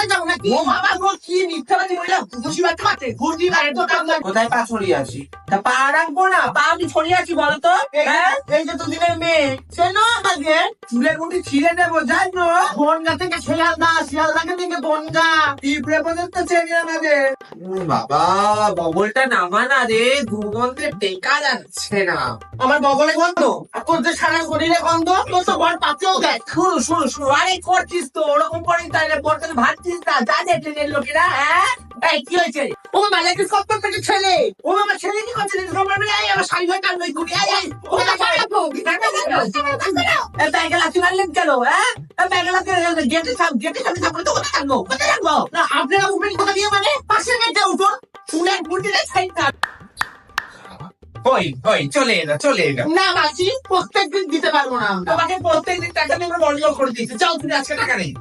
করে যাবো নাকি? ও বাবা গো, কি মিথ্যাবাদী মহিলা, ঘুষি মারতে মারতে ঘুষি মারে তো কাম না। কোথায় পা ছড়িয়ে আছি? তা পা রাখবো না, পা আমি ছড়িয়ে আছি বলতো? হ্যাঁ, এই যে দুদিনের মেয়ে চেনো আমাকে? চুলের মুঠি ছিঁড়ে নেবো, জানো? বনগা থেকে শিয়ালদা, শিয়ালদা থেকে বনগা। পিঁপড়ে পর্যন্ত চেনে আমাদের। বাবা, বগলটা নামা না রে, দুর্গন্ধে টেকা যাচ্ছে না। আমার বগলে গন্ধ, আর তোর যে সারা শরীরে গন্ধ, তোর তো বর পাতেও দেখ। শুরু আরে করছিস তো ওরকম করিস, তাহলে বর কাছে ভাবছিস না, যা যে ট্রেনের লোকেরা। হ্যাঁ, এই কি হয়েছে? ও বাবা, লেডিস কপ্টার থেকে ছেলে। ও বাবা, ছেলে কি করছে? এই আমার শাড়ি হয়ে টান লই করি। এই ও বাবা, ব্যাগে লাথি মারলেন কেন? হ্যাঁ, ব্যাগে লাথি গেটে সামনে থাকলে তো কোথায় থাকবো, কোথায় থাকবো? না আপনারা উঠবেন কোথা দিয়ে? মানে পাশের গেটে উঠুন। চুলের মুঠিটা ছাই না। হই চলে এলো। না মাসি, প্রত্যেকদিন দিতে পারবো না আমরা। তোমাকে প্রত্যেকদিন টাকা দিয়ে আমরা বড় করে দিচ্ছি, যাও তুমি আজকে টাকা নেই।